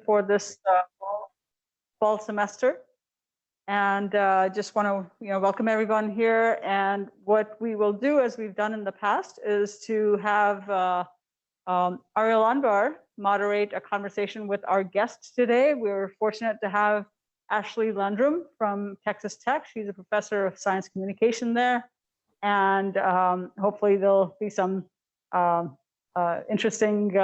for this fall semester. And just want to welcome everyone here. And what we will do, as we've done in the past, is to have Ariel Anwar moderate a conversation with our guests today. We're fortunate to have Asheley Landrum from Texas Tech. She's a professor of science communication there. And hopefully there'll be some interesting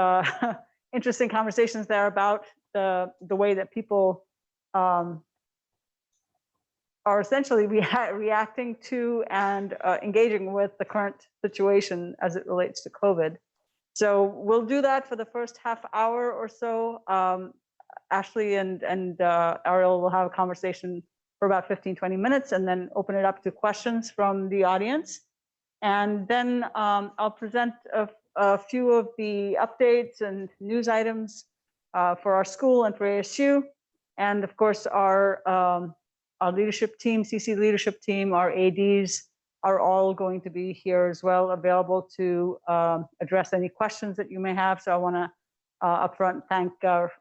interesting conversations there about the way that people are essentially reacting to and engaging with the current situation as it relates to COVID. So we'll do that for the first half hour or so. Asheley and Ariel will have a conversation for about 15-20 minutes and then open it up to questions from the audience. And then I'll present a few of the updates and news items for our school and for ASU. And of course, our leadership team, CC leadership team, our ADs are all going to be here as well, available to address any questions that you may have. So I want to upfront thank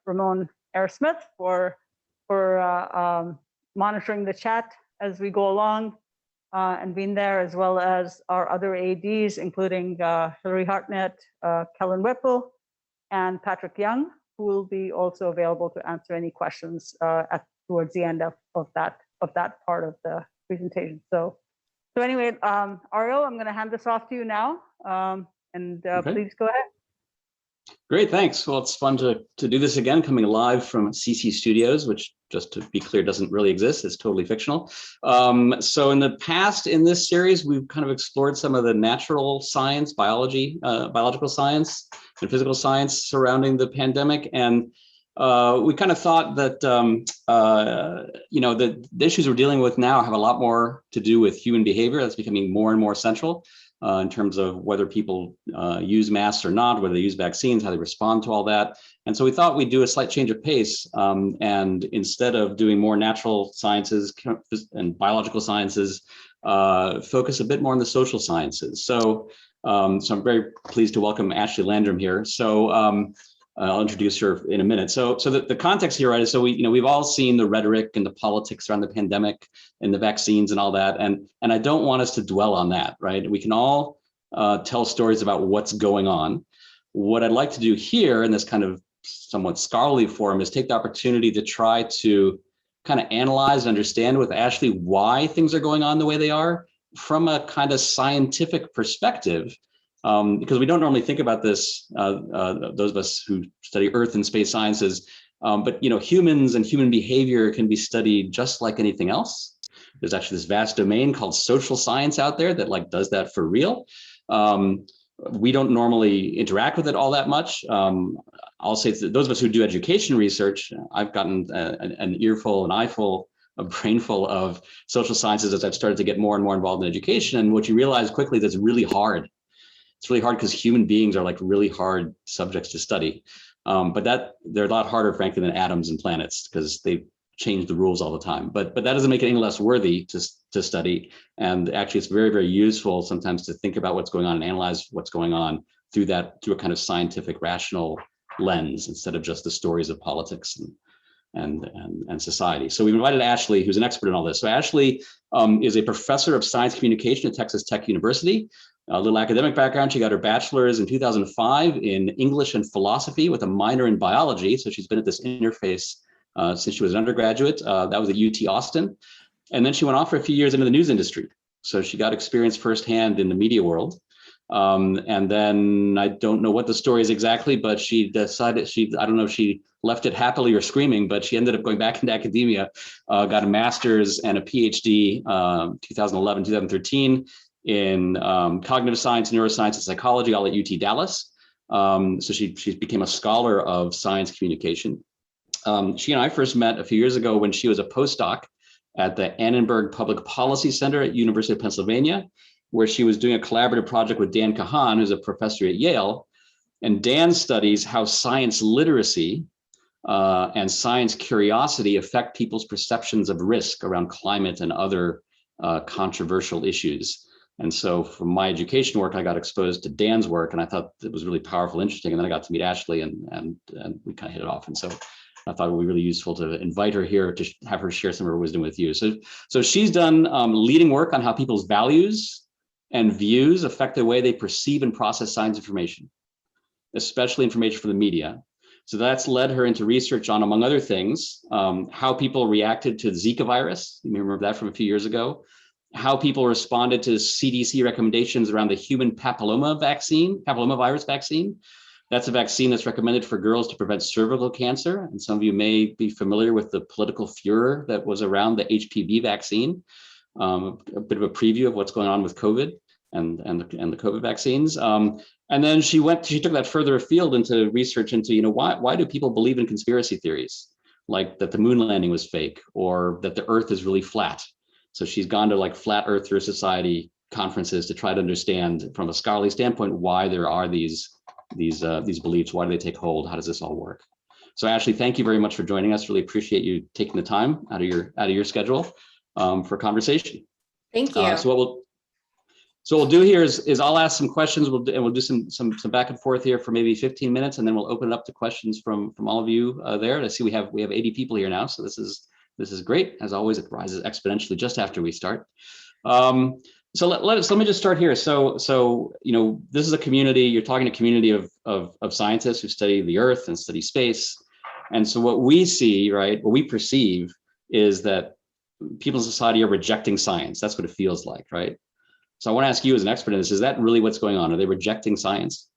Ramon Smith for monitoring the chat as we go along and being there, as well as our other ADs, including Hillary Hartnett, Kellen Whipple, and Patrick Young, who will be also available to answer any questions towards the end of that part of the presentation. So anyway, Ariel, I'm going to hand this off to you now, and okay. Please go ahead. Great, thanks. Well, it's fun to do this again, coming live from CC Studios, which, just to be clear, doesn't really exist. It's totally fictional. So in the past, in this series, we've kind of explored some of the natural science, biological science, and physical science surrounding the pandemic. And we kind of thought that, the issues we're dealing with now have a lot more to do with human behavior. That's becoming more and more central. In terms of whether people use masks or not, whether they use vaccines, how they respond to all that. And so we thought we'd do a slight change of pace. And instead of doing more natural sciences and biological sciences, focus a bit more on the social sciences. So I'm very pleased to welcome Asheley Landrum here. So I'll introduce her in a minute. So the context here, right, is so we've all seen the rhetoric and the politics around the pandemic and the vaccines and all that, and I don't want us to dwell on that, right? We can all tell stories about what's going on. What I'd like to do here in this kind of somewhat scholarly forum is take the opportunity to try to kind of analyze and understand with Asheley why things are going on the way they are from a kind of scientific perspective. Because we don't normally think about this, those of us who study Earth and space sciences, but humans and human behavior can be studied just like anything else. There's actually this vast domain called social science out there that does that for real. We don't normally interact with it all that much. I'll say that those of us who do education research, I've gotten an earful, an eyeful, a brainful of social sciences as I've started to get more and more involved in education. And what you realize quickly is it's really hard. It's really hard because human beings are like really hard subjects to study, but they're a lot harder, frankly, than atoms and planets because they change the rules all the time. But that doesn't make it any less worthy to study. And actually, it's very, very useful sometimes to think about what's going on and analyze what's going on through a kind of scientific, rational lens instead of just the stories of politics and society. So we invited Asheley, who's an expert in all this. So Asheley is a professor of science communication at Texas Tech University. A little academic background, she got her bachelor's in 2005 in English and philosophy with a minor in biology. So she's been at this interface since she was an undergraduate. That was at UT Austin. And then she went off for a few years into the news industry. So she got experience firsthand in the media world. And then I don't know what the story is exactly, but she decided I don't know if she left it happily or screaming, but she ended up going back into academia, got a master's and a PhD 2011, 2013 in cognitive science, neuroscience, and psychology, all at UT Dallas. So she became a scholar of science communication. She and I first met a few years ago when she was a postdoc at the Annenberg Public Policy Center at University of Pennsylvania, where she was doing a collaborative project with Dan Kahan, who's a professor at Yale. And Dan studies how science literacy and science curiosity affect people's perceptions of risk around climate and other controversial issues. And so from my education work, I got exposed to Dan's work, and I thought it was really powerful, interesting. And then I got to meet Asheley, and we kind of hit it off. And so I thought it would be really useful to invite her here to have her share some of her wisdom with you. So she's done leading work on how people's values and views affect the way they perceive and process science information, especially information from the media. So that's led her into research on, among other things, how people reacted to the Zika virus. You may remember that from a few years ago. How people responded to CDC recommendations around the human papillomavirus vaccine. That's a vaccine that's recommended for girls to prevent cervical cancer. And some of you may be familiar with the political furor that was around the HPV vaccine. A bit of a preview of what's going on with COVID and the COVID vaccines. And then she took that further afield into research into, why do people believe in conspiracy theories, like that the moon landing was fake or that the earth is really flat? So she's gone to like Flat Earther Society conferences to try to understand from a scholarly standpoint why there are these beliefs, why do they take hold, how does this all work? So Ashley, thank you very much for joining us. Really appreciate you taking the time out of your schedule for conversation. Thank you. So what we'll do here is I'll ask some questions. We'll do some back and forth here for maybe 15 minutes, and then we'll open it up to questions from all of you there. I see we have 80 people here now, so this is great. As always, it rises exponentially just after we start. So let me just start here. So this is a community. You're talking to a community of scientists who study the Earth and study space, and so what we see, right, what we perceive is that people in society are rejecting science. That's what it feels like, right? So I want to ask you as an expert in this, is that really what's going on? Are they rejecting science?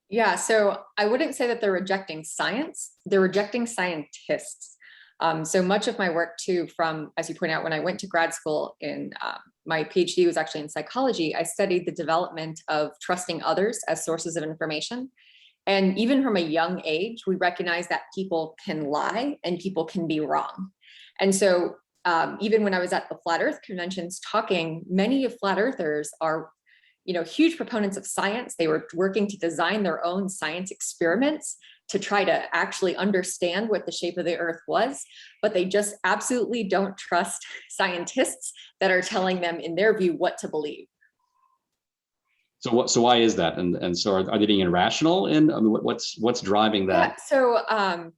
Yeah, so I wouldn't say that they're rejecting science, they're rejecting scientists. So much of my work too, from, as you point out, when I went to grad school in my PhD was actually in psychology, I studied the development of trusting others as sources of information. And even from a young age, we recognize that people can lie and people can be wrong. And so even when I was at the Flat Earth conventions talking, many of Flat Earthers are, huge proponents of science. They were working to design their own science experiments to try to actually understand what the shape of the Earth was, but they just absolutely don't trust scientists that are telling them, in their view, what to believe. So why is that? And so are they being irrational? What's driving that? Yeah, so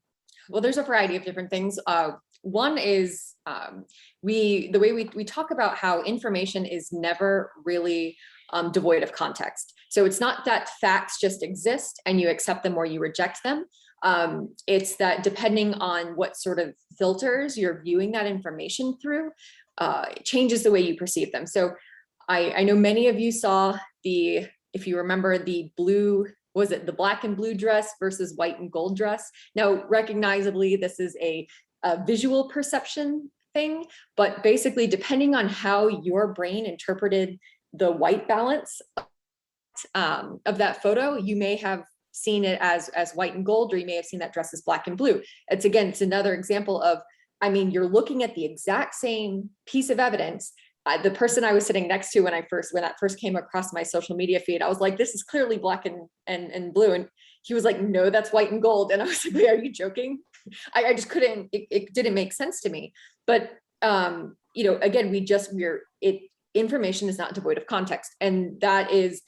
well, there's a variety of different things. One is the way we talk about how information is never really devoid of context. So it's not that facts just exist and you accept them or you reject them. It's that depending on what sort of filters you're viewing that information through, it changes the way you perceive them. So I know many of you saw if you remember the blue, was it the black and blue dress versus white and gold dress? Now, recognizably, this is a visual perception thing, but basically depending on how your brain interpreted the white balance of that photo, you may have seen it as white and gold, or you may have seen that dress as black and blue. It's another example of, you're looking at the exact same piece of evidence. The person I was sitting next to when that first came across my social media feed, I was like, this is clearly black and blue. And he was like, no, that's white and gold. And I was like, wait, are you joking? I just couldn't, it didn't make sense to me. But, again, information is not devoid of context. And that is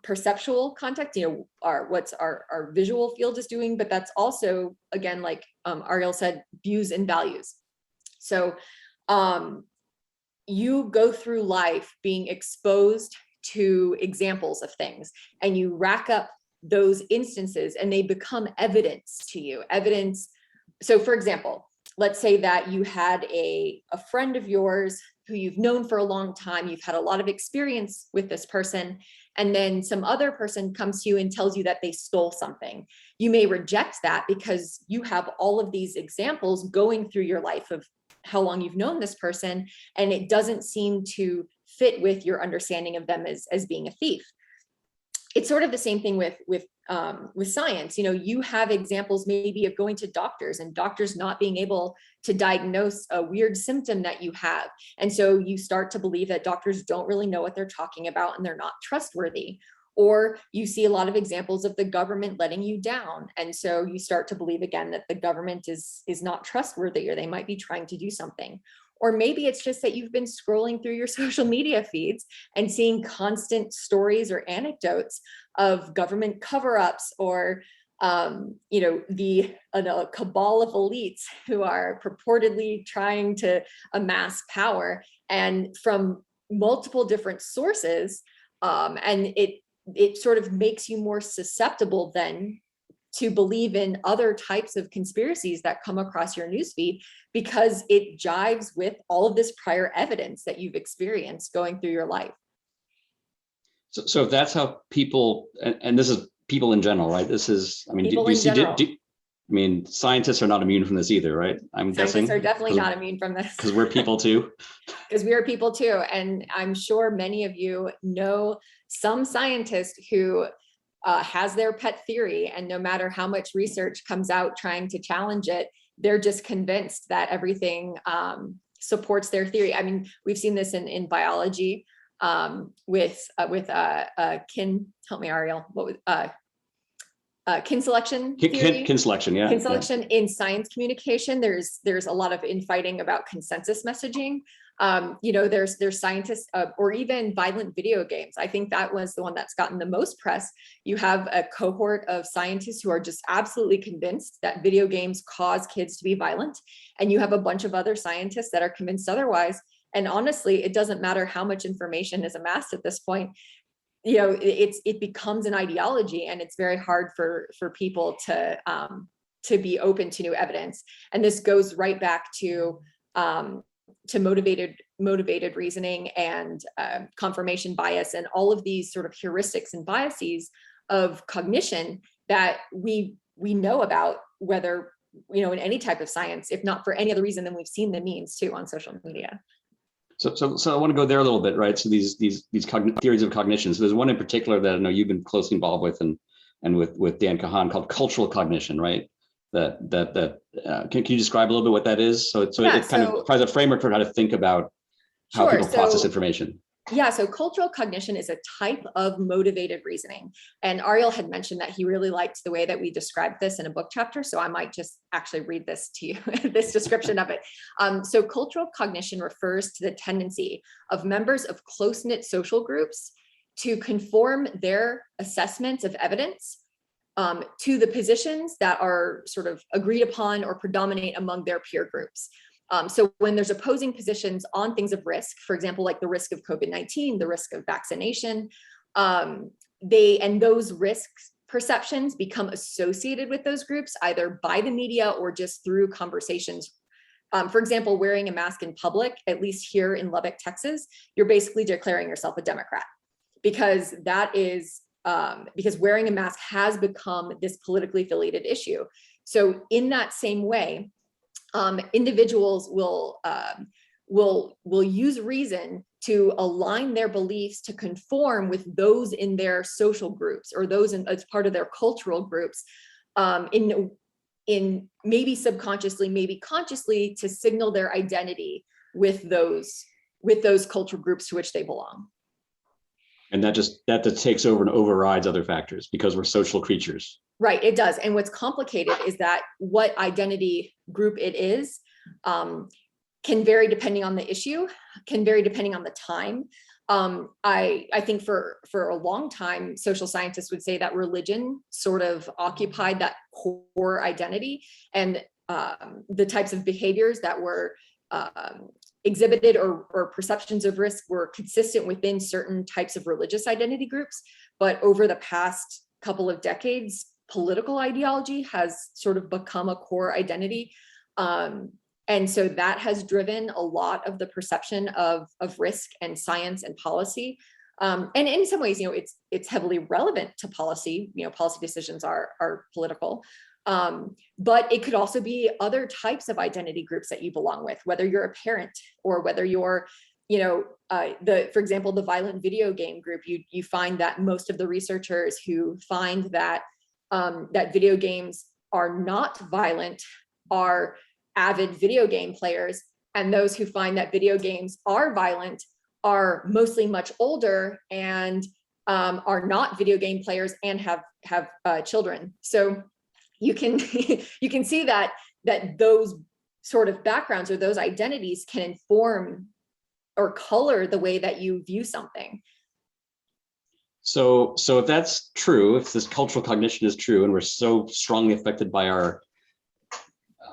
perceptual context, our visual field is doing, but that's also, again, like Ariel said, views and values. So you go through life being exposed to examples of things, and you rack up those instances and they become evidence to you. So for example, let's say that you had a friend of yours who you've known for a long time, you've had a lot of experience with this person, and then some other person comes to you and tells you that they stole something. You may reject that because you have all of these examples going through your life of how long you've known this person, and it doesn't seem to fit with your understanding of them as being a thief. It's sort of the same thing with science. You have examples maybe of going to doctors and doctors not being able to diagnose a weird symptom that you have. And so you start to believe that doctors don't really know what they're talking about and they're not trustworthy. Or you see a lot of examples of the government letting you down. And so you start to believe again that the government is not trustworthy, or they might be trying to do something. Or maybe it's just that you've been scrolling through your social media feeds and seeing constant stories or anecdotes of government cover-ups or a cabal of elites who are purportedly trying to amass power, and from multiple different sources. And it sort of makes you more susceptible then to believe in other types of conspiracies that come across your newsfeed, because it jives with all of this prior evidence that you've experienced going through your life. So if that's how people, and this is people in general, right? This is, I mean, People in general. I mean, scientists are not immune from this either, right? I'm guessing. Scientists are definitely not immune from this. Because we're people too. Because we are people too. And I'm sure many of you know some scientist who has their pet theory, and no matter how much research comes out trying to challenge it, they're just convinced that everything supports their theory. I mean, we've seen this in biology with kin, help me, Ariel, what was kin selection theory? Kin selection, yeah. Kin selection in science communication. There's a lot of infighting about consensus messaging. There's scientists or even violent video games. I think that was the one that's gotten the most press. You have a cohort of scientists who are just absolutely convinced that video games cause kids to be violent. And you have a bunch of other scientists that are convinced otherwise. And honestly, it doesn't matter how much information is amassed at this point. It becomes an ideology, and it's very hard for people to be open to new evidence. And this goes right back to motivated reasoning and confirmation bias, and all of these sort of heuristics and biases of cognition that we know about, whether in any type of science, if not for any other reason than we've seen the memes too on social media. So I want to go there a little bit, right? So these theories of cognition. So there's one in particular that I know you've been closely involved with, and with Dan Kahan, called cultural cognition, right? Can you describe a little bit what that is? So it kind of provides a framework for how to think about how people process information. Yeah, so cultural cognition is a type of motivated reasoning. And Ariel had mentioned that he really liked the way that we described this in a book chapter. So I might just actually read this to you, this description of it. So cultural cognition refers to the tendency of members of close-knit social groups to conform their assessments of evidence to the positions that are sort of agreed upon or predominate among their peer groups. So when there's opposing positions on things of risk, for example, like the risk of COVID-19, the risk of vaccination, those risk perceptions become associated with those groups, either by the media or just through conversations. For example, wearing a mask in public, at least here in Lubbock, Texas, you're basically declaring yourself a Democrat, because because wearing a mask has become this politically affiliated issue. So in that same way, individuals will use reason to align their beliefs to conform with those in their social groups, or those as part of their cultural groups, in maybe subconsciously, maybe consciously, to signal their identity with those cultural groups to which they belong. And that takes over and overrides other factors, because we're social creatures. Right, it does. And what's complicated is that what identity group it is can vary depending on the issue, can vary depending on the time. I think for a long time, social scientists would say that religion sort of occupied that core identity, and the types of behaviors that were exhibited or perceptions of risk were consistent within certain types of religious identity groups. But over the past couple of decades, political ideology has sort of become a core identity. And so that has driven a lot of the perception of risk and science and policy. And in some ways, it's heavily relevant to policy. Policy decisions are political. But it could also be other types of identity groups that you belong with, whether you're a parent or whether you're, for example, the violent video game group. You find that most of the researchers who find that video games are not violent are avid video game players, and those who find that video games are violent are mostly much older and are not video game players and have children. So you can see that those sort of backgrounds or those identities can inform or color the way that you view something. So if that's true, if this cultural cognition is true, and we're so strongly affected by our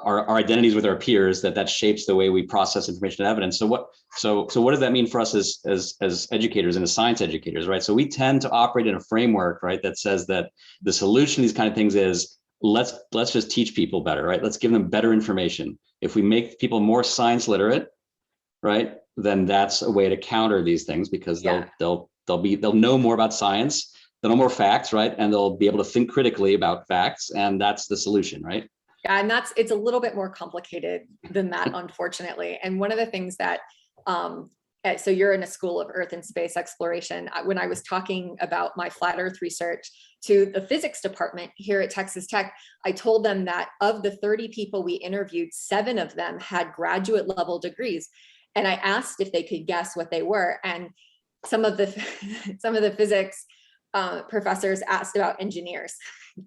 identities with our peers that shapes the way we process information and evidence. So what does that mean for us as educators and as science educators, right? So we tend to operate in a framework, right, that says that the solution to these kind of things is let's just teach people better, right? Let's give them better information. If we make people more science literate, right, then that's a way to counter these things, because they'll know more about science, they'll know more facts, right, and they'll be able to think critically about facts, and that's the solution, right? Yeah, and it's a little bit more complicated than that, unfortunately. And one of the things that, so you're in a school of Earth and space exploration. When I was talking about my flat Earth research to the physics department here at Texas Tech, I told them that of the 30 people we interviewed, 7 of them had graduate level degrees. And I asked if they could guess what they were. And some of the physics professors asked about engineers,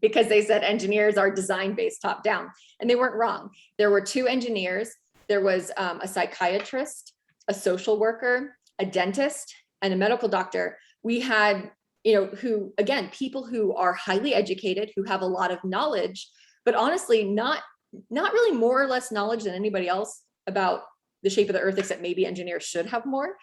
because they said engineers are design-based top down, and they weren't wrong. There were 2 engineers. There was a psychiatrist, a social worker, a dentist, and a medical doctor. We had, who, again, people who are highly educated, who have a lot of knowledge, but honestly, not really more or less knowledge than anybody else about the shape of the Earth, except maybe engineers should have more.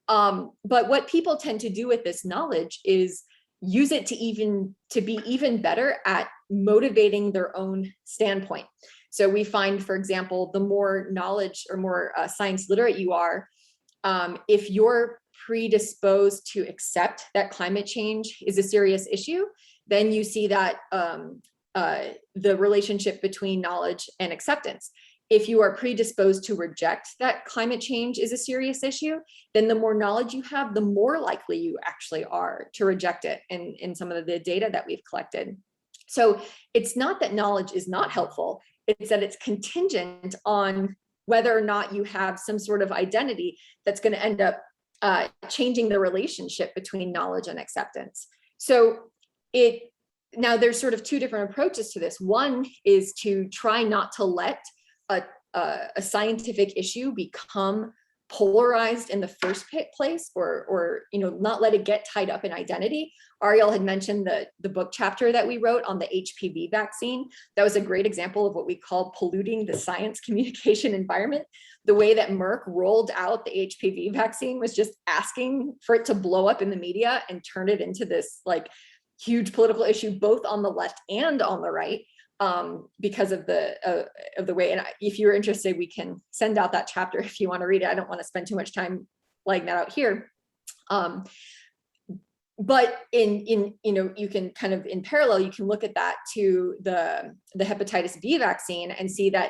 But what people tend to do with this knowledge is use it to be even better at motivating their own standpoint. So we find, for example, the more knowledge or more science literate you are, if you're predisposed to accept that climate change is a serious issue, then you see that the relationship between knowledge and acceptance. If you are predisposed to reject that climate change is a serious issue, then the more knowledge you have, the more likely you actually are to reject it in some of the data that we've collected. So it's not that knowledge is not helpful, it's that it's contingent on whether or not you have some sort of identity that's going to end up changing the relationship between knowledge and acceptance. So now there's sort of 2 different approaches to this. One is to try not to let a scientific issue become polarized in the first place, or not let it get tied up in identity. Ariel had mentioned the book chapter that we wrote on the HPV vaccine. That was a great example of what we call polluting the science communication environment. The way that Merck rolled out the HPV vaccine was just asking for it to blow up in the media and turn it into this like huge political issue, both on the left and on the right. Because of the way, and if you're interested, we can send out that chapter if you want to read it. I don't want to spend too much time laying that out here. But you can kind of in parallel, you can look at that to the hepatitis B vaccine and see that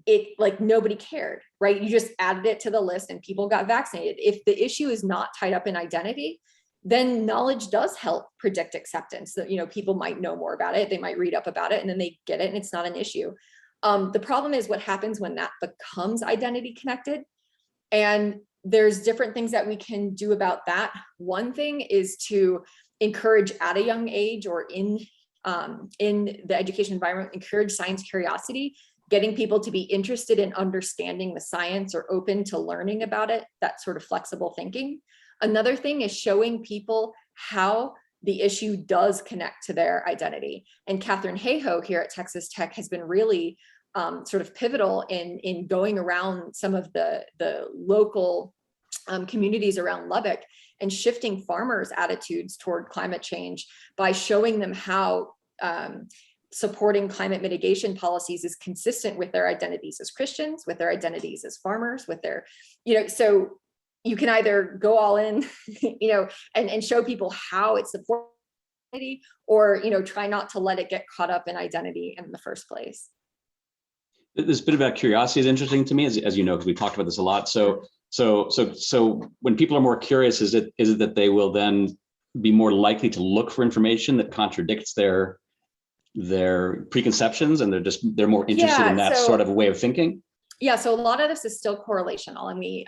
it like nobody cared, right? You just added it to the list and people got vaccinated. If the issue is not tied up in identity, then knowledge does help predict acceptance. That people might know more about it, they might read up about it, and then they get it, and it's not an issue. The problem is what happens when that becomes identity connected, and there's different things that we can do about that. One thing is to encourage at a young age, or in the education environment, encourage science curiosity, getting people to be interested in understanding the science or open to learning about it. That sort of flexible thinking. Another thing is showing people how the issue does connect to their identity. And Catherine Hayhoe here at Texas Tech has been really sort of pivotal in going around some of the local communities around Lubbock and shifting farmers' attitudes toward climate change by showing them how supporting climate mitigation policies is consistent with their identities as Christians, with their identities as farmers, with their, so you can either go all in, and show people how it supports identity, or, try not to let it get caught up in identity in the first place. This bit about curiosity is interesting to me, as you know, because we talked about this a lot. So when people are more curious, is it that they will then be more likely to look for information that contradicts their preconceptions, and they're more interested in that sort of way of thinking? Yeah, so a lot of this is still correlational, and we,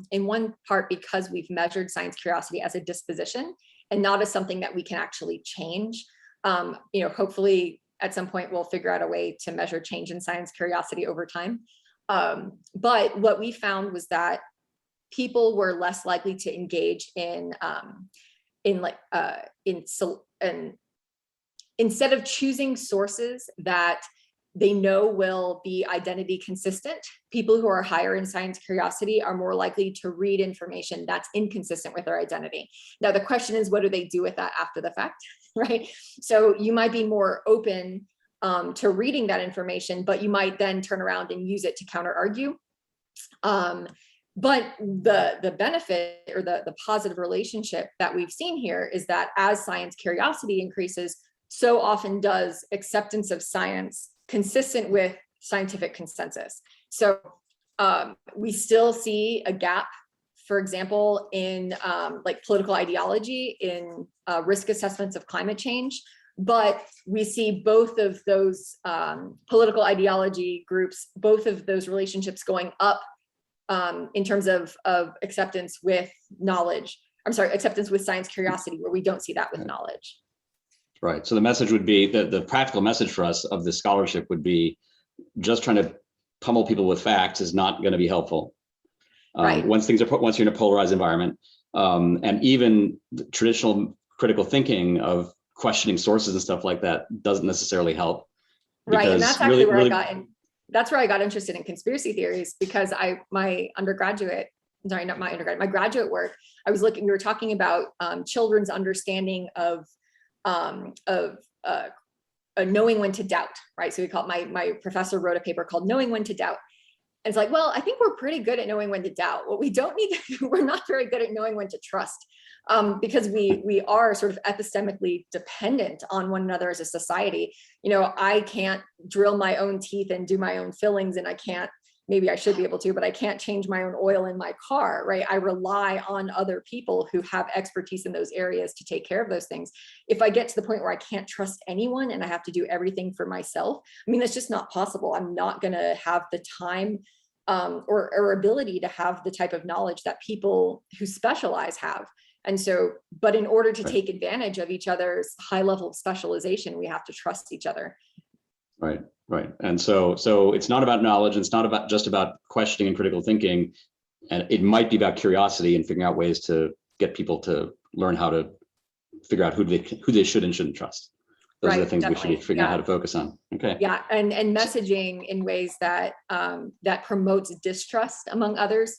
in one part, because we've measured science curiosity as a disposition and not as something that we can actually change. Hopefully at some point we'll figure out a way to measure change in science curiosity over time. But what we found was that people were less likely to engage in instead of choosing sources that they know will be identity consistent, people who are higher in science curiosity are more likely to read information that's inconsistent with their identity. Now, the question is, what do they do with that after the fact, right? So you might be more open to reading that information, but you might then turn around and use it to counter argue. But the benefit or the positive relationship that we've seen here is that as science curiosity increases, so often does acceptance of science consistent with scientific consensus. So we still see a gap, for example, in like political ideology, in risk assessments of climate change, but we see both of those political ideology groups, both of those relationships going up in terms of acceptance with knowledge. I'm sorry, acceptance with science curiosity, where we don't see that with knowledge. Right. So the message would be that the practical message for us of this scholarship would be just trying to pummel people with facts is not going to be helpful. Right. Once you're in a polarized environment, and even the traditional critical thinking of questioning sources and stuff like that doesn't necessarily help. Right. And that's actually where really, I got in. That's where I got interested in conspiracy theories, because my graduate work, I was looking, we were talking about children's understanding of knowing when to doubt, right? So we call it, my professor wrote a paper called Knowing When to Doubt. And it's like, well, I think we're pretty good at knowing when to doubt. What we don't need to do, we're not very good at knowing when to trust, because we are sort of epistemically dependent on one another as a society. You know, I can't drill my own teeth and do my own fillings, and I can't, maybe I should be able to, but I can't change my own oil in my car, right? I rely on other people who have expertise in those areas to take care of those things. If I get to the point where I can't trust anyone and I have to do everything for myself, I mean, that's just not possible. I'm not going to have the time or ability to have the type of knowledge that people who specialize have. And so, but in order to take advantage of each other's high level of specialization, we have to trust each other. Right. Right. And so it's not about knowledge, and it's not just about questioning and critical thinking. And it might be about curiosity and figuring out ways to get people to learn how to figure out who they should and shouldn't trust. Those are the things we should be figuring out how to focus on. Okay. Yeah. And messaging in ways that that promotes distrust among others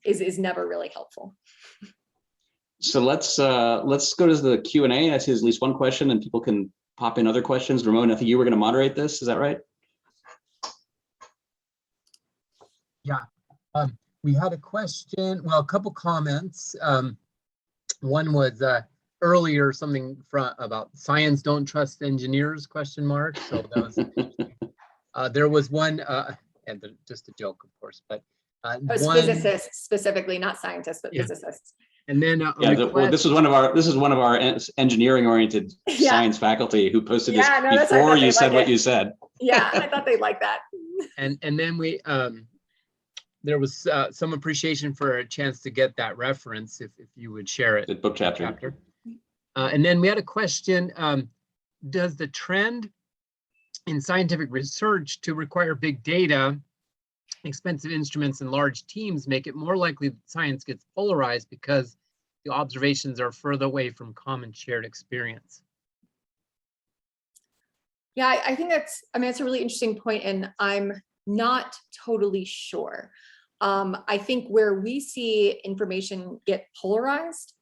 is never really helpful. So let's go to the Q&A. I see there's at least one question, and people can pop in other questions. Ramon, I think you were going to moderate this. Is that right? Yeah. We had a question, well, a couple comments. One was earlier something about science don't trust engineers, ? So that was interesting. There was one, and just a joke, of course, but Physicists specifically, not scientists, but physicists. And then well, this is one of our engineering-oriented science faculty who posted this before you said what you said. Yeah, I thought they'd like that. And then we there was some appreciation for a chance to get that reference, if you would share it. The book chapter. And then we had a question: does the trend in scientific research to require big data, expensive instruments, and large teams make it more likely that science gets polarized because the observations are further away from common shared experience? Yeah, I think that's a really interesting point, and I'm not totally sure. I think where we see information get polarized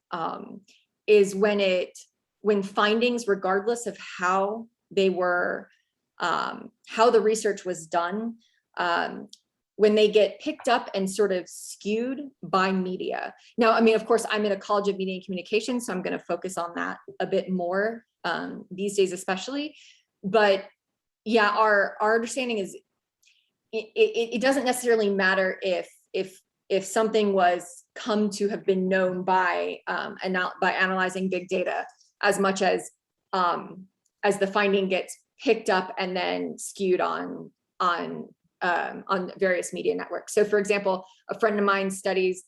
is when findings, regardless of how they were, how the research was done, when they get picked up and sort of skewed by media. Now, I mean, of course, I'm in a College of Media and Communication, so I'm going to focus on that a bit more these days, especially. But yeah, our understanding is it doesn't necessarily matter if something was come to have been known by analyzing big data, as much as the finding gets picked up and then skewed on various media networks. So for example, a friend of mine studies,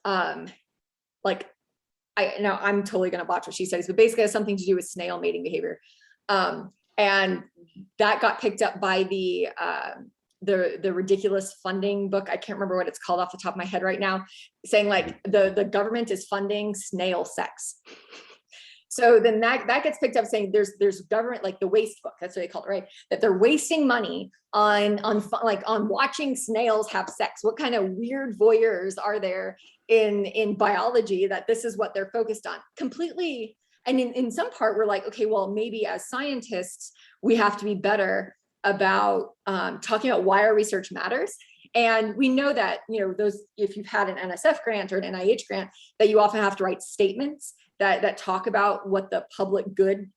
I'm totally going to botch what she studies, but basically it has something to do with snail mating behavior. And that got picked up by the the ridiculous funding book. I can't remember what it's called off the top of my head right now, saying like the government is funding snail sex. So then that gets picked up saying there's government, like the waste book, that's what they call it, right? That they're wasting money on watching snails have sex. What kind of weird voyeurs are there in biology that this is what they're focused on? Completely. And in some part, we're like, okay, well, maybe as scientists, we have to be better about talking about why our research matters. And we know that, those, if you've had an NSF grant or an NIH grant, that you often have to write statements that talk about what the public good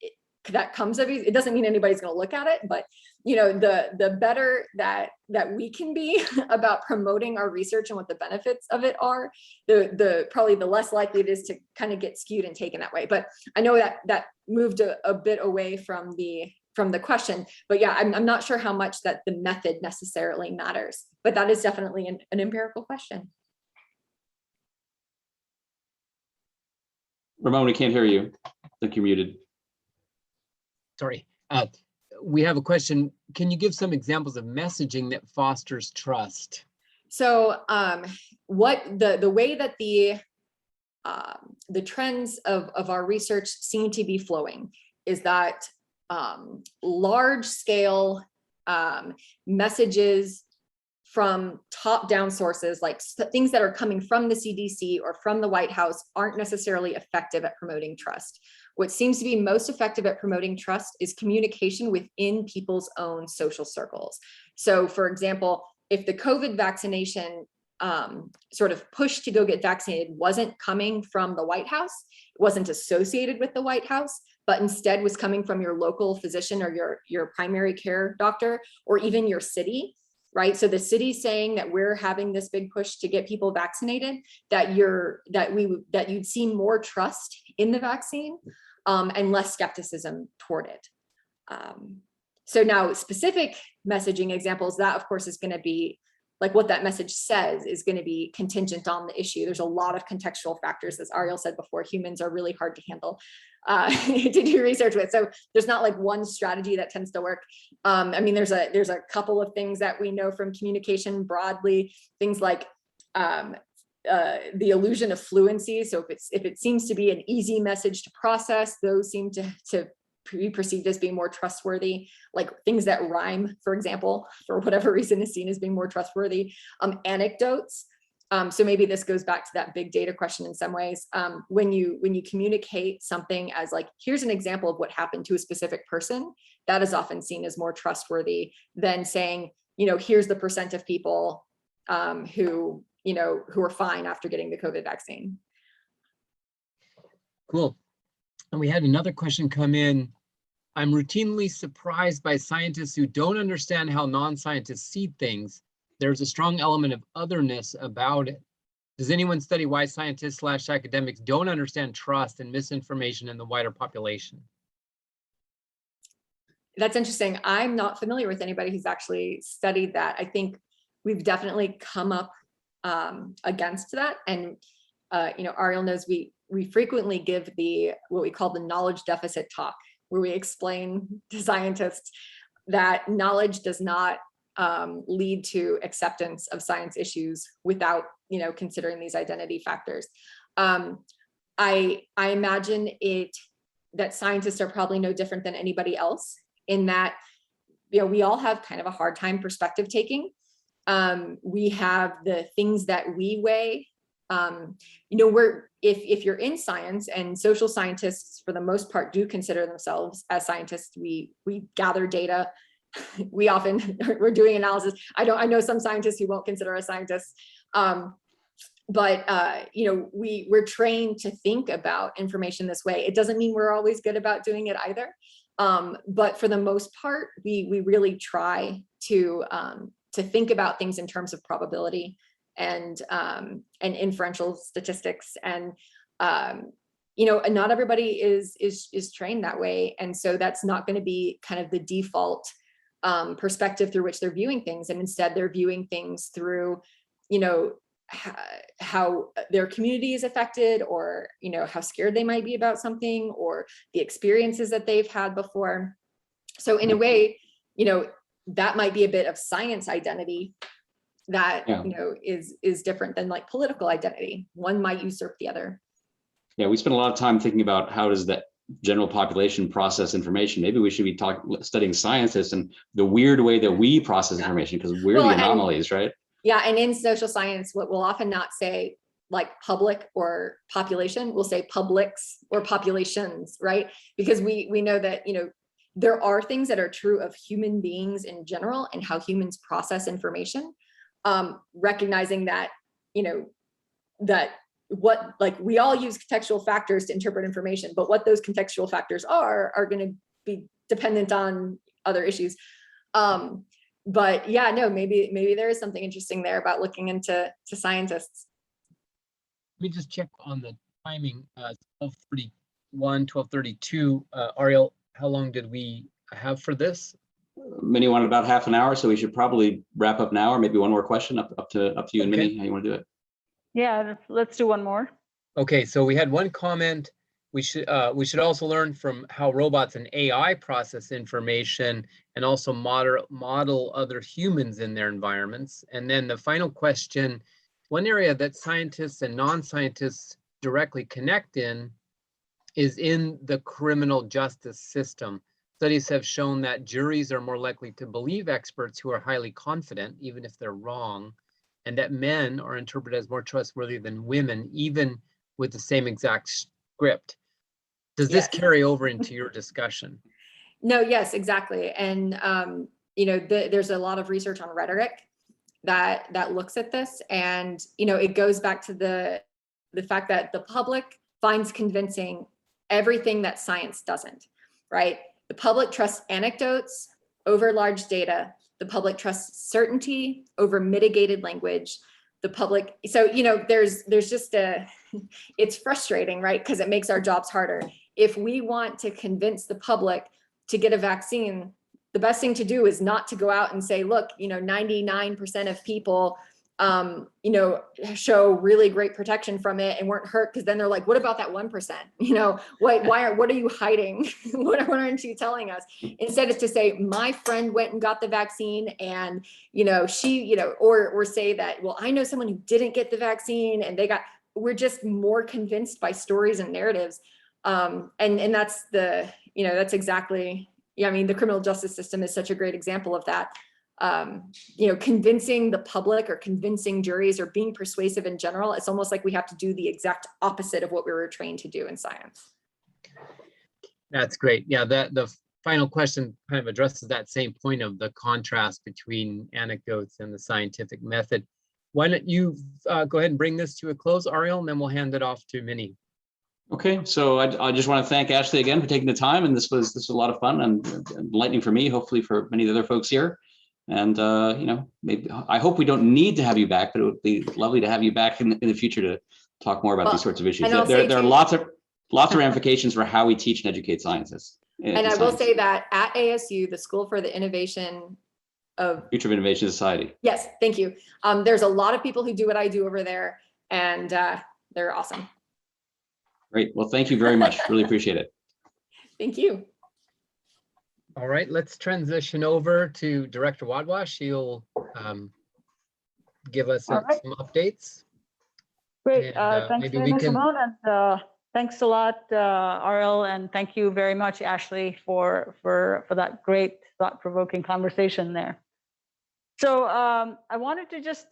that comes of it. It doesn't mean anybody's going to look at it, but the better that we can be about promoting our research and what the benefits of it are, the probably the less likely it is to kind of get skewed and taken that way. But I know that moved a bit away from the question, but yeah, I'm not sure how much that the method necessarily matters, but that is definitely an empirical question. Ramon, we can't hear you. I think you're muted. Sorry. We have a question. Can you give some examples of messaging that fosters trust? So what the way that the trends of our research seem to be flowing is that large scale messages from top-down sources, like things that are coming from the CDC or from the White House, aren't necessarily effective at promoting trust. What seems to be most effective at promoting trust is communication within people's own social circles. So for example, if the COVID vaccination sort of push to go get vaccinated wasn't coming from the White House, it wasn't associated with the White House, but instead was coming from your local physician or your primary care doctor, or even your city, right? So the city's saying that we're having this big push to get people vaccinated, that you'd see more trust in the vaccine and less skepticism toward it. So now specific messaging examples, that of course is going to be like what that message says is going to be contingent on the issue. There's a lot of contextual factors, as Ariel said before. Humans are really hard to handle to do research with. So there's not like one strategy that tends to work. I mean, there's a couple of things that we know from communication broadly, things like the illusion of fluency. So if it seems to be an easy message to process, those seem to be perceived as being more trustworthy, like things that rhyme, for example, for whatever reason is seen as being more trustworthy. Anecdotes. So maybe this goes back to that big data question in some ways. When you communicate something as like, here's an example of what happened to a specific person, that is often seen as more trustworthy than saying, here's the percent of people who are fine after getting the COVID vaccine. Cool. And we had another question come in. I'm routinely surprised by scientists who don't understand how non-scientists see things. There's a strong element of otherness about it. Does anyone study why scientists / academics don't understand trust and misinformation in the wider population? That's interesting. I'm not familiar with anybody who's actually studied that. I think we've definitely come up against that. And Ariel knows we frequently give what we call the knowledge deficit talk, where we explain to scientists that knowledge does not lead to acceptance of science issues without, considering these identity factors. I imagine that scientists are probably no different than anybody else in that, we all have kind of a hard time perspective taking. We have the things that we weigh. If you're in science, and social scientists for the most part do consider themselves as scientists, we gather data. We're doing analysis. I know some scientists who won't consider us scientists, but we're trained to think about information this way. It doesn't mean we're always good about doing it either, but for the most part, we really try to think about things in terms of probability and inferential statistics, and and not everybody is trained that way, and so that's not going to be kind of the default perspective through which they're viewing things, and instead they're viewing things through how their community is affected, or how scared they might be about something, or the experiences that they've had before. So in a way, that might be a bit of science identity that, Yeah. you know, is different than like political identity. One might usurp the other. Yeah, we spend a lot of time thinking about how does the general population process information. Maybe we should be studying scientists and the weird way that we process information, because we're Well, the and- anomalies, right? Yeah, and in social science, what we'll often not say like public or population, we'll say publics or populations, right? Because we know that, you know, there are things that are true of human beings in general and how humans process information, recognizing that, you know, that what, like, we all use contextual factors to interpret information, but what those contextual factors are going to be dependent on other issues. But yeah, no, maybe there is something interesting there about looking into scientists. Let me just check on the timing. 12:31, 12:32. Ariel, how long did we have for this? Minnie wanted about half an hour, so we should probably wrap up now, or maybe one more question. Up to you and Okay. Minnie, how you want to do it. Yeah, let's do one more. Okay, so we had one comment. We should also learn from how robots and AI process information and also model other humans in their environments. And then the final question, one area that scientists and non-scientists directly connect in is in the criminal justice system. Studies have shown that juries are more likely to believe experts who are highly confident, even if they're wrong, and that men are interpreted as more trustworthy than women, even with the same exact script. Does this Yes. carry over into your discussion? No, yes, exactly. And, you know, there's a lot of research on rhetoric that looks at this. And, you know, it goes back to the fact that the public finds convincing everything that science doesn't, right? The public trusts anecdotes over large data. The public trusts certainty over mitigated language. The public, so, you know, there's just it's frustrating, right? Because it makes our jobs harder. If we want to convince the public to get a vaccine, the best thing to do is not to go out and say, look, you know, 99% of people, you know, show really great protection from it and weren't hurt. Because then they're like, what about that 1%? You know, what are you hiding? what aren't you telling us? Instead, it's to say, my friend went and got the vaccine and, you know, she, you know, or say that, well, I know someone who didn't get the vaccine and we're just more convinced by stories and narratives. And that's you know, that's exactly, yeah, I mean, the criminal justice system is such a great example of that. You know, convincing the public or convincing juries or being persuasive in general, it's almost like we have to do the exact opposite of what we were trained to do in science. That's great. Yeah, the final question kind of addresses that same point of the contrast between anecdotes and the scientific method. Why don't you go ahead and bring this to a close, Ariel, and then we'll hand it off to Minnie. Okay, so I just want to thank Ashley again for taking the time, and this was a lot of fun and enlightening for me, hopefully for many of the other folks here. And you know, maybe I hope we don't need to have you back, but it would be lovely to have you back in the future to talk more about these sorts of issues. There are lots of ramifications for how we teach and educate scientists. And I will say that at ASU, the School for the Innovation of Future of Innovation Society. Yes, thank you. There's a lot of people who do what I do over there, and they're awesome. Great. Well, thank you very much. Really appreciate it. Thank you. All right, let's transition over to Director Wadhwa. She'll give us some updates. Great. And, Thanks, maybe we can. Simone, and thanks a lot, Ariel, and thank you very much, Ashley, for that great thought-provoking conversation there. So I wanted to just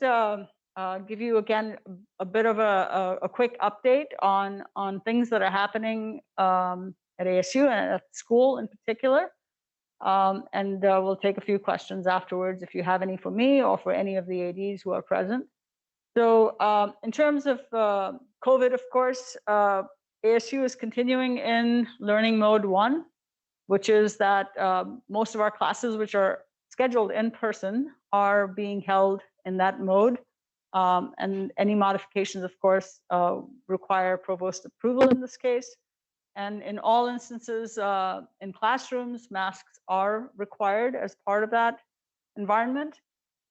give you again a bit of a quick update on things that are happening at ASU and at school in particular. And we'll take a few questions afterwards if you have any for me or for any of the ADs who are present. So in terms of COVID, of course, ASU is continuing in learning mode 1, which is that most of our classes, which are scheduled in person, are being held in that mode. And any modifications, of course, require provost approval in this case. And in all instances, in classrooms, masks are required as part of that environment.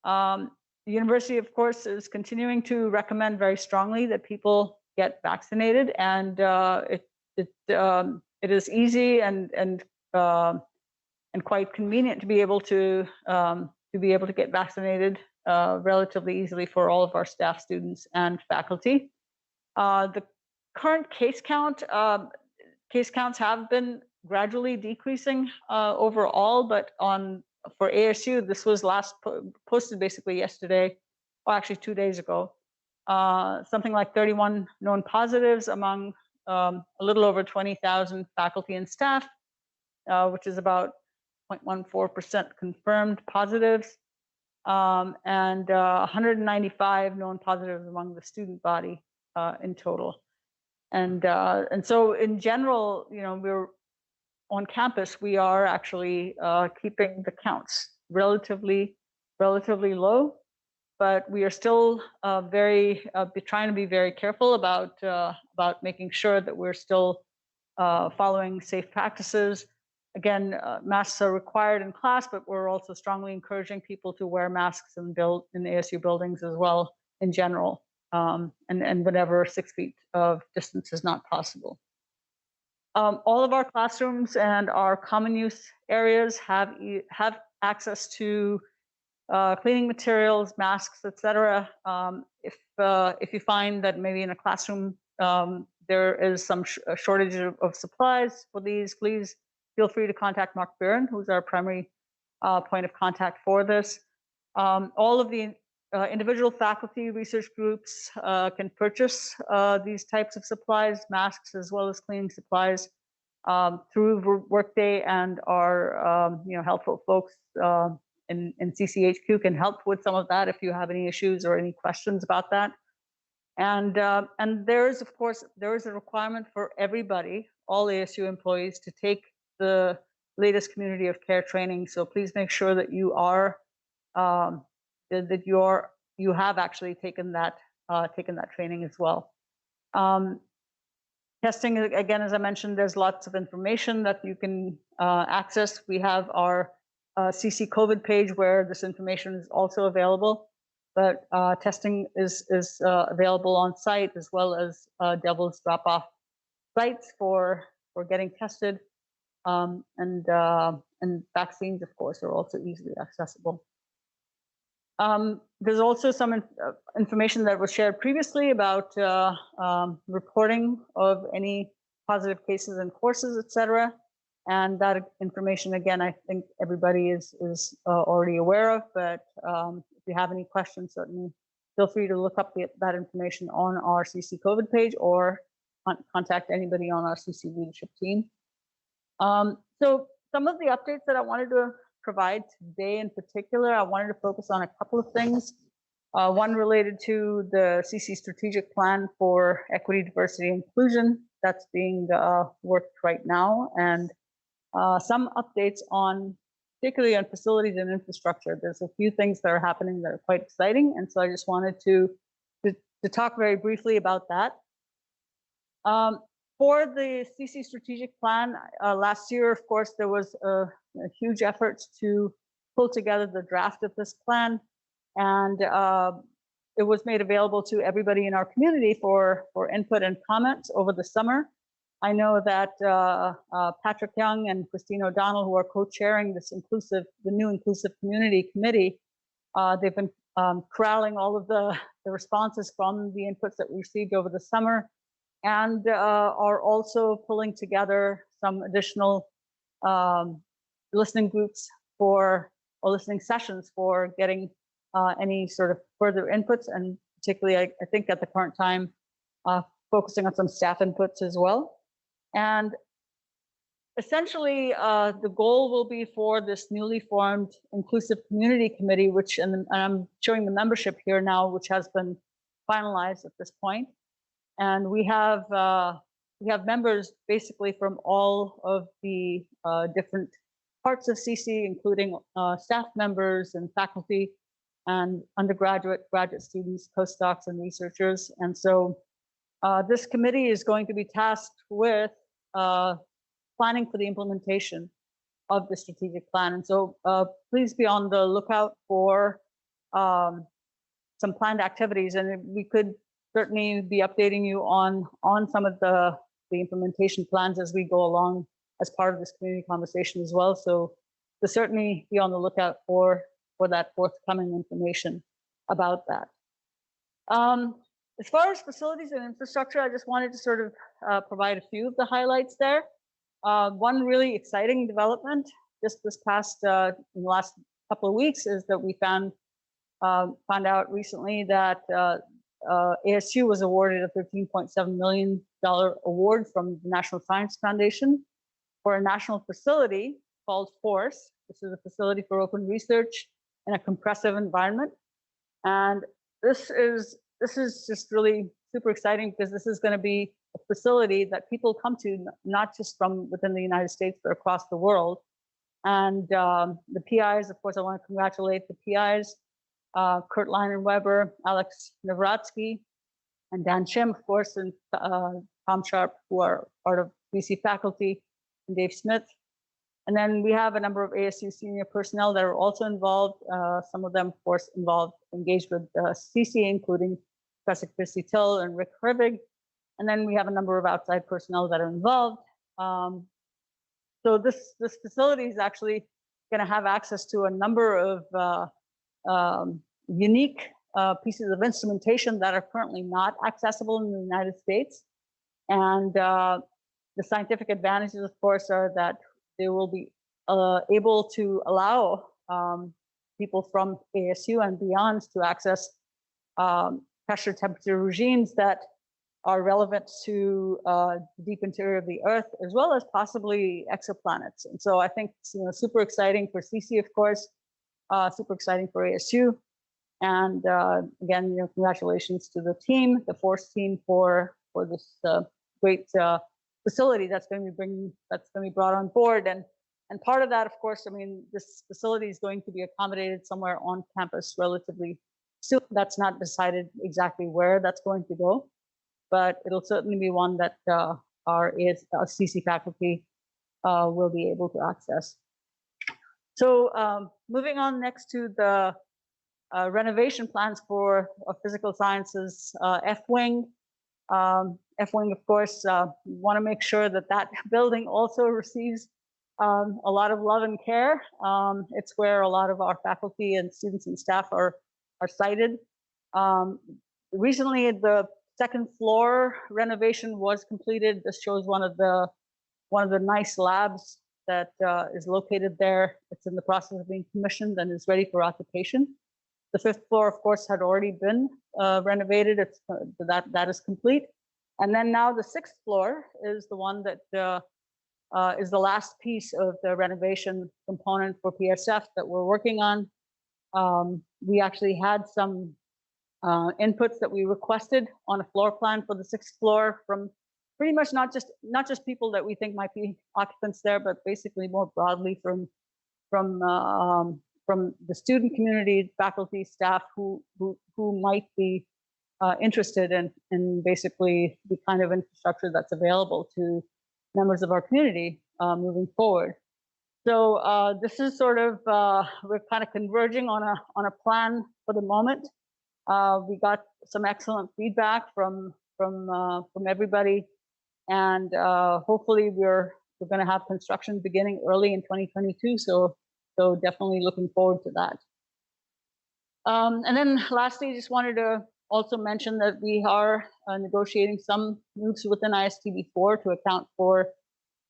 The university, of course, is continuing to recommend very strongly that people get vaccinated, and it is easy and and quite convenient to be able to get vaccinated relatively easily for all of our staff, students, and faculty. The current case counts have been gradually decreasing overall, but for ASU, this was last posted basically yesterday, or actually 2 days ago. Something like 31 known positives among a little over 20,000 faculty and staff, which is about 0.14% confirmed positives, and 195 known positives among the student body in total. And so in general, we're on campus, we are actually keeping the counts relatively low, but we are still trying to be very careful about making sure that we're still following safe practices. Again, masks are required in class, but we're also strongly encouraging people to wear masks in ASU buildings as well in general, and whenever 6 feet of distance is not possible. All of our classrooms and our common use areas have access to cleaning materials, masks, etc. If you find that maybe in a classroom there is some shortage of supplies for these, please feel free to contact Mark Barron, who's our primary point of contact for this. All of the individual faculty research groups can purchase these types of supplies, masks, as well as cleaning supplies through Workday, and our helpful folks in CCHQ can help with some of that if you have any issues or any questions about that. And there is a requirement for everybody, all ASU employees, to take the latest community of care training. So please make sure that you have actually taken that training as well. Testing, again, as I mentioned, there's lots of information that you can access. We have our CC COVID page where this information is also available, but testing is available on site, as well as Devil's drop-off sites for getting tested, and vaccines, of course, are also easily accessible. There's also some information that was shared previously about reporting of any positive cases in courses, etc. And that information, again, I think everybody is already aware of, but if you have any questions, certainly feel free to look up that information on our CC COVID page, or contact anybody on our CC leadership team. So some of the updates that I wanted to provide today in particular, I wanted to focus on a couple of things. One related to the CC strategic plan for equity, diversity, inclusion that's being worked right now, and some updates particularly on facilities and infrastructure. There's a few things that are happening that are quite exciting, and so I just wanted to talk very briefly about that. For the CC strategic plan, last year, of course, there was a huge effort to pull together the draft of this plan, and it was made available to everybody in our community for input and comments over the summer. I know that Patrick Young and Christine O'Donnell, who are co-chairing the new Inclusive Community Committee, they've been corralling all of the responses from the inputs that we received over the summer, and are also pulling together some additional listening groups or listening sessions for getting any sort of further inputs, and particularly, I think at the current time, focusing on some staff inputs as well. And essentially, the goal will be for this newly formed Inclusive Community Committee, which, and I'm showing the membership here now, which has been finalized at this point. And we have members basically from all of the different parts of CC, including staff members and faculty and undergraduate, graduate students, postdocs, and researchers. And so this committee is going to be tasked with planning for the implementation of the strategic plan. And so please be on the lookout for some planned activities, and we could certainly be updating you on some of the implementation plans as we go along as part of this community conversation as well. So certainly be on the lookout for that forthcoming information about that. As far as facilities and infrastructure, I just wanted to sort of provide a few of the highlights there. One really exciting development just this past in the last couple of weeks is that we found out recently that ASU was awarded a $13.7 million award from the National Science Foundation for a national facility called FORCE. This is a facility for open research in a compressive environment. And this is just really super exciting because this is going to be a facility that people come to not just from within the United States, but across the world. And the PIs, of course, I want to congratulate the PIs, Kurt Leinenweber, Alex Navratsky, and Dan Shim, of course, and Tom Sharp, who are part of BC faculty, and Dave Smith. And then we have a number of ASU senior personnel that are also involved. Some of them, of course, engaged with CC, including Professor Christy Till and Rick Herbig. And then we have a number of outside personnel that are involved. So this facility is actually going to have access to a number of unique pieces of instrumentation that are currently not accessible in the United States. And the scientific advantages, of course, are that they will be able to allow people from ASU and beyond to access pressure temperature regimes that are relevant to the deep interior of the Earth, as well as possibly exoplanets. And so I think it's super exciting for CC, of course, super exciting for ASU. And again, congratulations to the team, the FORCE team, for this great facility that's going to be brought on board. And part of that, of course, I mean, this facility is going to be accommodated somewhere on campus relatively soon. That's not decided exactly where that's going to go, but it'll certainly be one that our CC faculty will be able to access. So moving on next to the renovation plans for physical sciences F-Wing. F-Wing, of course, want to make sure that that building also receives a lot of love and care. It's where a lot of our faculty and students and staff are sited. Recently, the second floor renovation was completed. This shows one of the nice labs that is located there. It's in the process of being commissioned and is ready for occupation. The fifth floor, of course, had already been renovated. That is complete. And then now the sixth floor is the one that is the last piece of the renovation component for PSF that we're working on. We actually had some inputs that we requested on a floor plan for the sixth floor from pretty much not just people that we think might be occupants there, but basically more broadly from the student community, faculty, staff who might be interested in basically the kind of infrastructure that's available to members of our community moving forward. So this is sort of we're kind of converging on a plan for the moment. We got some excellent feedback from everybody, and hopefully we're going to have construction beginning early in 2022. So definitely looking forward to that. And then lastly, just wanted to also mention that we are negotiating some moves within ISTB4 to account for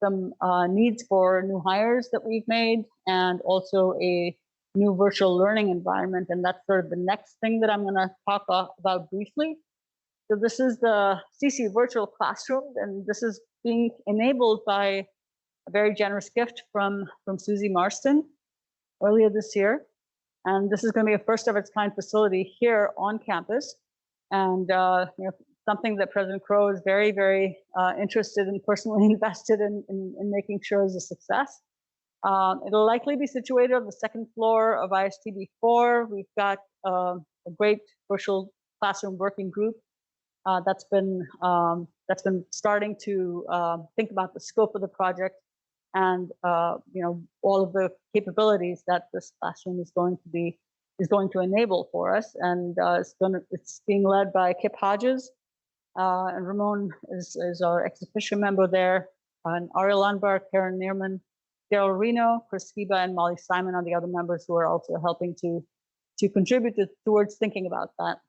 some needs for new hires that we've made, and also a new virtual learning environment. And that's sort of the next thing that I'm going to talk about briefly. So this is the CC virtual classroom, and this is being enabled by a very generous gift from Susie Marston earlier this year. And this is going to be a first of its kind facility here on campus. And something that President Crow is very, very interested and personally invested in making sure is a success. It'll likely be situated on the second floor of ISTB4. We've got a great virtual classroom working group that's been starting to think about the scope of the project and all of the capabilities that this classroom is going to enable for us. And it's being led by Kip Hodges, and Ramon is our ex officio member there, and Ariel Unbar, Karen Neerman, Daryl Reno, Chris Skiba, and Molly Simon are the other members who are also helping to contribute towards thinking about that.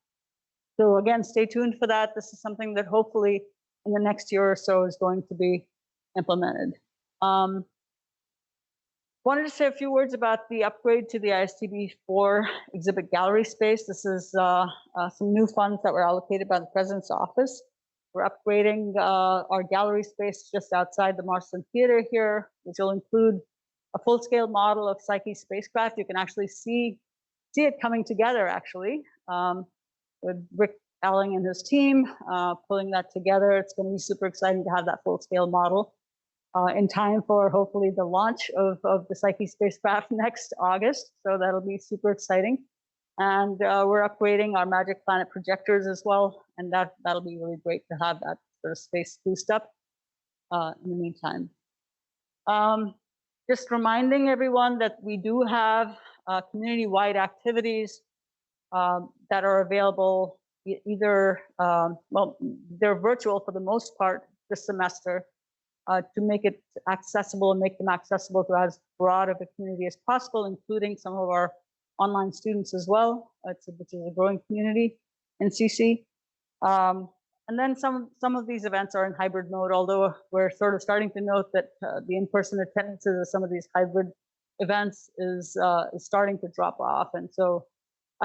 So again, stay tuned for that. This is something that hopefully in the next year or so is going to be implemented. Wanted to say a few words about the upgrade to the ISTB4 exhibit gallery space. This is some new funds that were allocated by the President's office. We're upgrading our gallery space just outside the Marston Theater here, which will include a full-scale model of Psyche spacecraft. You can actually see it coming together, actually, with Rick Elling and his team pulling that together. It's going to be super exciting to have that full-scale model in time for hopefully the launch of the Psyche spacecraft next August. So that'll be super exciting. And we're upgrading our Magic Planet projectors as well. And that'll be really great to have that sort of space boost up in the meantime. Just reminding everyone that we do have community-wide activities that are available either, well, they're virtual for the most part this semester, to make it accessible and make them accessible to as broad of a community as possible, including some of our online students as well, which is a growing community in CC. And then some of these events are in hybrid mode, although we're sort of starting to note that the in-person attendances of some of these hybrid events is starting to drop off. And so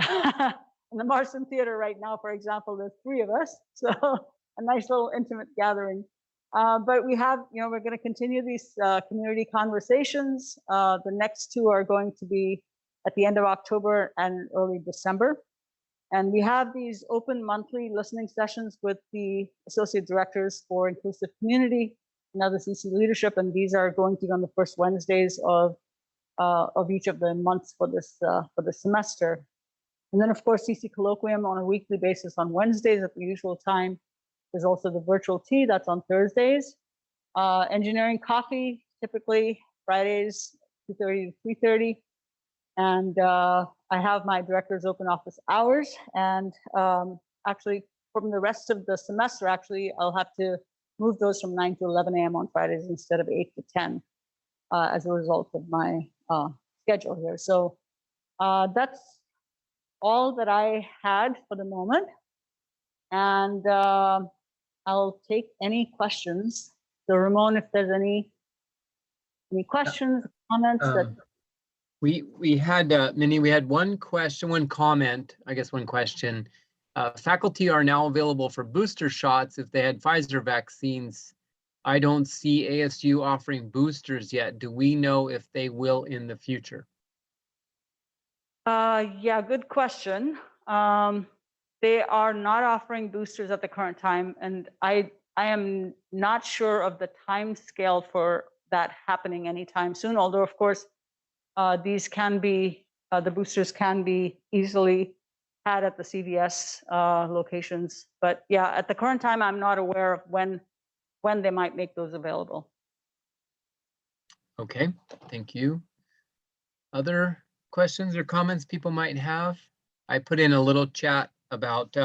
in the Marston Theater right now, for example, there's 3 of us, so a nice little intimate gathering. But we have, we're going to continue these community conversations. The next 2 are going to be at the end of October and early December. And we have these open monthly listening sessions with the associate directors for inclusive community and other CC leadership. And these are going to be on the first Wednesdays of each of the months for the semester. And then, of course, CC Colloquium on a weekly basis on Wednesdays at the usual time. There's also the virtual tea that's on Thursdays. Engineering coffee, typically Fridays, 2:30 to 3:30. And I have my director's open office hours. And actually, from the rest of the semester, actually, I'll have to move those from 9 to 11 a.m. on Fridays instead of 8 to 10 as a result of my schedule here. So that's all that I had for the moment. And I'll take any questions. So Ramon, if there's any questions, comments that we had Minnie, we had one comment. Faculty are now available for booster shots if they had Pfizer vaccines. I don't see ASU offering boosters yet. Do we know if they will in the future? Yeah, good question. They are not offering boosters at the current time, and I am not sure of the time scale for that happening anytime soon. Although, of course, these can be the boosters can be easily had at the CVS locations. But yeah, at the current time, I'm not aware of when they might make those available. Okay, thank you. Other questions or comments people might have? I put in a little chat about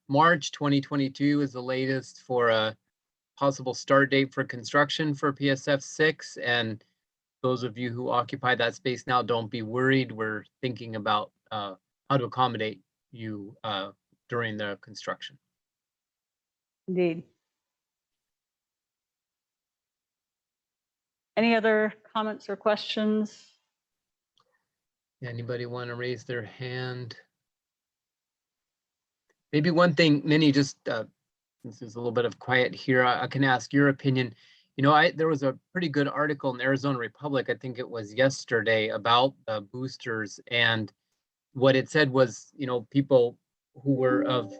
March 2022 is the latest for a possible start date for construction for PSF 6. And those of you who occupy that space now, don't be worried. We're thinking about how to accommodate you during the construction. Indeed. Any other comments or questions? Anybody want to raise their hand? Maybe one thing, Minnie, just this is a little bit of quiet here. I can ask your opinion. There was a pretty good article in Arizona Republic, I think it was yesterday, about boosters, and what it said was, people who were of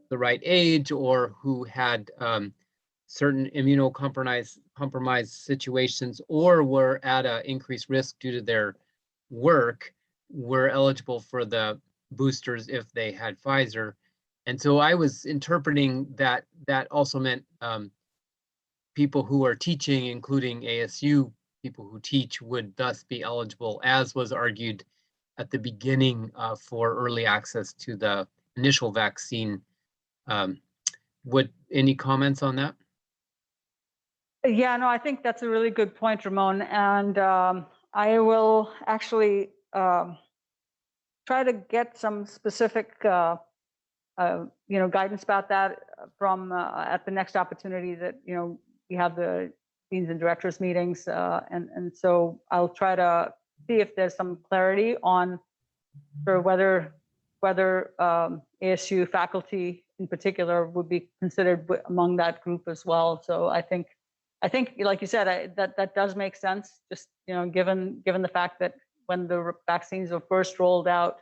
the right age or who had certain immunocompromised situations or were at an increased risk due to their work were eligible for the boosters if they had Pfizer. And so I was interpreting that also meant people who are teaching, including ASU people who teach, would thus be eligible, as was argued at the beginning for early access to the initial vaccine. Any comments on that? Yeah, no, I think that's a really good point, Ramon. And I will actually try to get some specific, guidance about that from at the next opportunity that, we have the deans and directors meetings. And so I'll try to see if there's some clarity on for whether ASU faculty in particular would be considered among that group as well. So I think, like you said, that does make sense. Just given the fact that when the vaccines were first rolled out,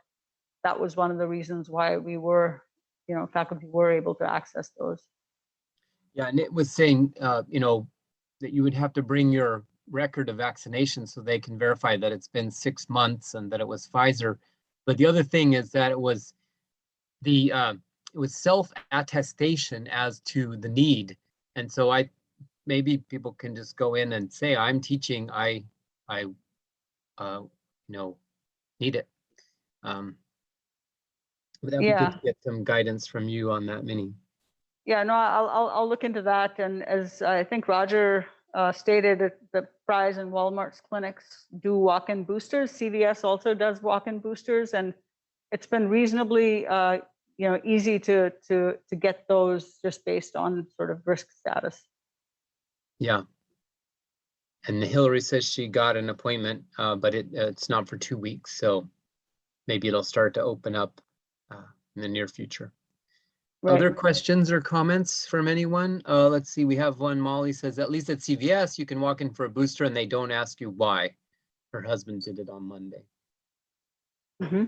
that was one of the reasons why we were, faculty were able to access those. Yeah, and it was saying, that you would have to bring your record of vaccination so they can verify that it's been 6 months and that it was Pfizer. But the other thing is that it was self-attestation as to the need. And so maybe people can just go in and say, I'm teaching, I need it. But that'd be good to get some guidance from you on that, Minnie. Yeah, no, I'll look into that. And as I think Roger stated, the Fry's and Walmart's clinics do walk-in boosters. CVS also does walk-in boosters, and it's been reasonably easy to get those just based on sort of risk status. Yeah. And Hillary says she got an appointment, but it's not for 2 weeks, so maybe it'll start to open up in the near future. Right. Other questions or comments from anyone? Let's see, we have one. Molly says, at least at CVS, you can walk in for a booster and they don't ask you why. Her husband did it on Monday. Mm-hmm.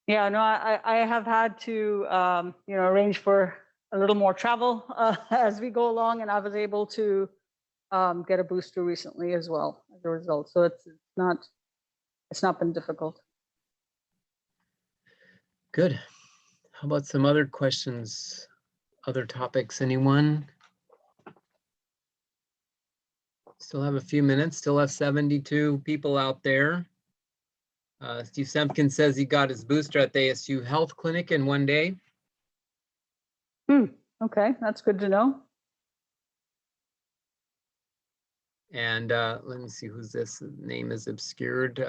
Yeah, no, I have had to, arrange for a little more travel as we go along, and I was able to get a booster recently as well as a result. So it's not been difficult. Good. How about some other questions, other topics, anyone? Still have a few minutes, still have 72 people out there. Steve Sempkin says he got his booster at the ASU Health Clinic in 1 day. Okay, that's good to know. And let me see who's this. Name is obscured.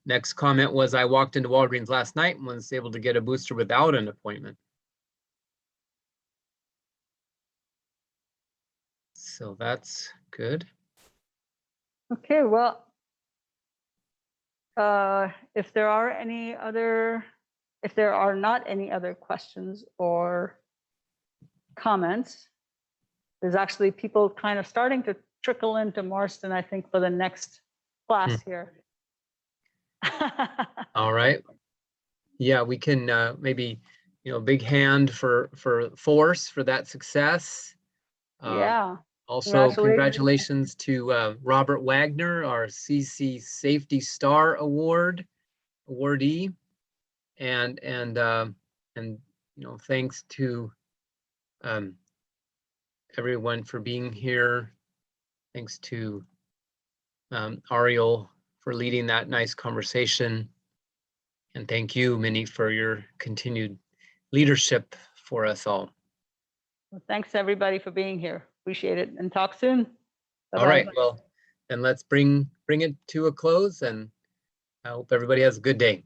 Next comment was, I walked into Walgreens last night and was able to get a booster without an appointment. So that's good. Okay, well, if there are not any other questions or comments, there's actually people kind of starting to trickle into Marston, I think, for the next class here. All right. Yeah, we can maybe, big hand for Force for that success. Yeah. Also, congratulations to Robert Wagner, our CC Safety Star awardee, and thanks to everyone for being here. Thanks to Ariel for leading that nice conversation. And thank you, Minnie, for your continued leadership for us all. Well, thanks everybody for being here. Appreciate it, and talk soon. Bye-bye. All right, well, then let's bring it to a close, and I hope everybody has a good day.